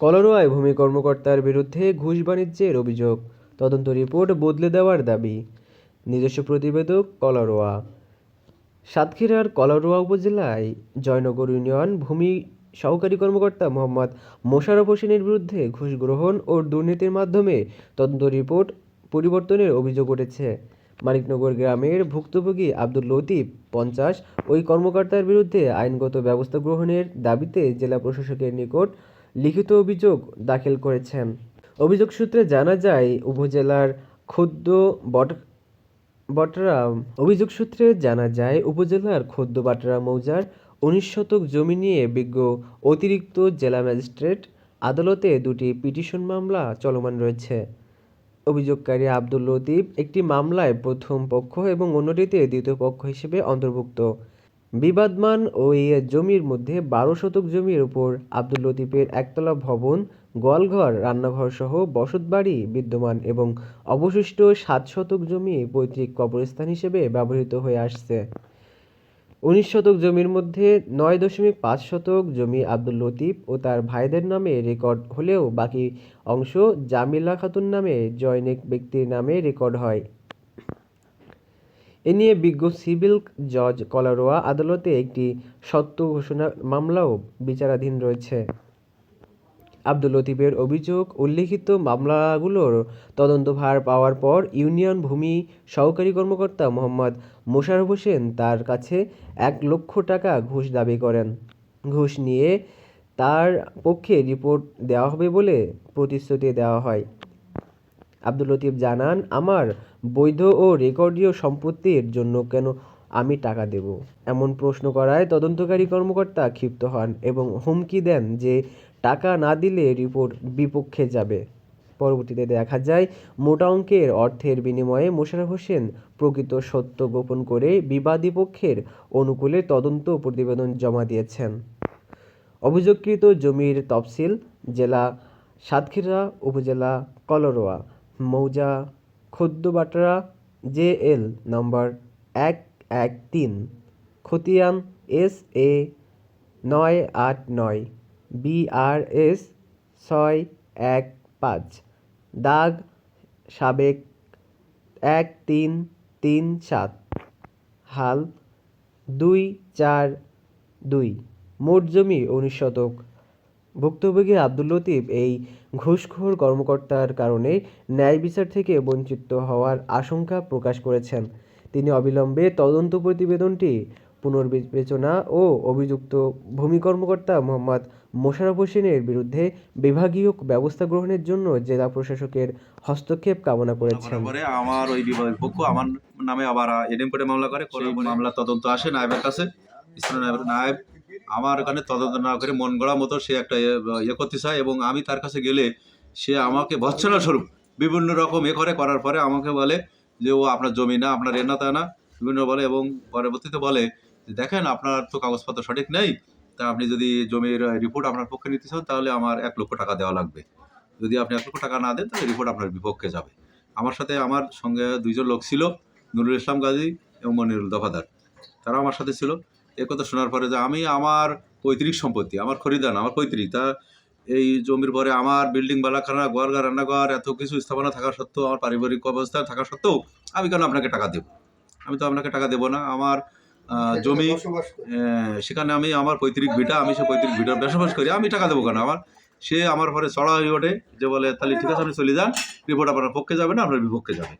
কলারোয়ায় ভূমি কর্মকর্তার বিরুদ্ধে ঘুষ বাণিজ্যের অভিযোগ, তদন্ত রিপোর্ট বদলে দেওয়ার দাবি। নিজস্ব প্রতিবেদক, কলারোয়া। সাতক্ষীরার কলারোয়া উপজেলায় জয়নগর ইউনিয়ন ভূমি সহকারী কর্মকর্তা মোহাম্মদ মোশাররফ হোসেনের বিরুদ্ধে ঘুষ গ্রহণ ও দুর্নীতির মাধ্যমে তদন্ত রিপোর্ট পরিবর্তনের অভিযোগ উঠেছে। মানিকনগর গ্রামের ভুক্তভোগী আব্দুল লতিফ 50 ওই কর্মকর্তার বিরুদ্ধে আইনগত ব্যবস্থা গ্রহণের দাবিতে জেলা প্রশাসকের নিকট লিখিত অভিযোগ দাখিল করেছেন। অভিযোগ সূত্রে জানা যায়, উপজেলার খোদ্দবাটরা মৌজার 19 শতক জমি নিয়ে বিজ্ঞ অতিরিক্ত জেলা ম্যাজিস্ট্রেট আদালতে দুটি পিটিশন মামলা চলমান রয়েছে। অভিযোগকারী আব্দুল লতিফ একটি মামলায় প্রথম পক্ষ এবং অন্যটিতে দ্বিতীয় পক্ষ হিসেবে অন্তর্ভুক্ত। বিবাদমান ওই জমির মধ্যে 12 শতক জমির উপর আব্দুল লতিফের একতলা ভবন, গোয়ালঘর, রান্নাঘর সহ বসতবাড়ি বিদ্যমান এবং অবশিষ্ট 7 শতক জমি পৈতৃক কবরস্থান হিসেবে ব্যবহৃত হয়ে আসছে। 19 শতক জমির মধ্যে 9.5 শতক জমি আব্দুল লতিফ ও তার ভাইদের নামে রেকর্ড হলেও বাকি অংশ জামিলা খাতুন নামে জনৈক ব্যক্তির নামে রেকর্ড হয়। এ নিয়ে বিজ্ঞ সিভিল জজ কলারোয়া আদালতে একটি সত্য ঘোষণা মামলাও বিচারাধীন রয়েছে। আব্দুল লতিফের অভিযোগ, উল্লিখিত মামলাগুলোর তদন্তভার পাওয়ার পর ইউনিয়ন ভূমি সহকারী কর্মকর্তা মোহাম্মদ মোশাররফ হোসেন তার কাছে 1 লক্ষ টাকা ঘুষ দাবি করেন। ঘুষ নিয়ে তার পক্ষে রিপোর্ট দেওয়া হবে বলে প্রতিশ্রুতি দেওয়া হয়। আব্দুল লতিফ জানান, আমার বৈধ ও রেকর্ডীয় সম্পত্তির জন্য কেন আমি টাকা দেব? এমন প্রশ্ন করায় তদন্তকারী কর্মকর্তা ক্ষিপ্ত হন এবং হুমকি দেন যে টাকা না দিলে রিপোর্ট বিপক্ষে যাবে। পরবর্তীতে দেখা যায়, মোটা অঙ্কের অর্থের বিনিময়ে মোশাররফ হোসেন প্রকৃত সত্য গোপন করে বিবাদী পক্ষের অনুকূলে তদন্ত প্রতিবেদন জমা দিয়েছেন। অভিযোগকৃত জমির তফসিল: জেলা সাতক্ষীরা, উপজেলা কলারোয়া, মৌজা খোদ্দবাটরা, জেএল নম্বর 113, খতিয়ান SA 989, BRS 615, দাগ সাবেক 1337, হাল 242, মোট জমি 19 শতক। ভুক্তভোগী আব্দুল লতিফ এই ঘুষখোর কর্মকর্তার কারণে ন্যায় বিচার থেকে বঞ্চিত হওয়ার আশঙ্কা প্রকাশ করেছেন। তিনি অবিলম্বে তদন্ত প্রতিবেদনটি পুনর্বিবেচনা ও অভিযুক্ত ভূমি কর্মকর্তা মোহাম্মদ মোশাররফ হোসেনের বিরুদ্ধে বিভাগীয় ব্যবস্থা গ্রহণের জন্য জেলা প্রশাসকের হস্তক্ষেপ কামনা করেছেন। আমার ওই বিভাগের পক্ষ আমার নামে আবার এডেম কোর্টে মামলা করে, মামলা তদন্ত আসে নায়েবের কাছে। নায়েব আমার এখানে তদন্ত না করে মন গড়া মতো সে একটা করতে চায় এবং আমি তার কাছে গেলে সে আমাকে ভৎসনা স্বরূপ বিভিন্ন রকম করার পরে আমাকে বলে যে ও আপনার জমি না, আপনার না তা না বিভিন্ন বলে এবং পরবর্তীতে বলে যে দেখেন আপনার তো কাগজপত্র সঠিক নেই, তা আপনি যদি জমির রিপোর্ট আপনার পক্ষে নিতে চান তাহলে আমার 1 লক্ষ টাকা দেওয়া লাগবে। যদি আপনি 1 লক্ষ টাকা না দেন তাহলে রিপোর্ট আপনার বিপক্ষে যাবে। আমার সাথে আমার সঙ্গে 2 জন লোক ছিল, নুরুল ইসলাম গাজী এবং মনিরুল দফাদার, তারা আমার সাথে ছিল। এ কথা শোনার পরে যে আমি আমার পৈতৃক সম্পত্তি, আমার খরিদান, আমার পৈতৃক, তা এই জমির পরে আমার বিল্ডিং বালাখানা, গোয়ালঘর, রান্নাঘর এত কিছু স্থাপনা থাকা সত্ত্বেও, আমার পারিবারিক অবস্থা থাকা সত্ত্বেও আমি কেন আপনাকে টাকা দেব? আমি তো আপনাকে টাকা দেবো না। আমার জমি সেখানে আমি আমার পৈতৃক ভিটা, আমি সে পৈতৃক ভিটার বসবাস করি, আমি টাকা দেবো কেন? সে আমার পরে চড়া হয়ে ওঠে যে বলে তাহলে ঠিক আছে আপনি চলে যান, রিপোর্ট আপনার পক্ষে যাবে না, আপনার বিপক্ষে যাবে।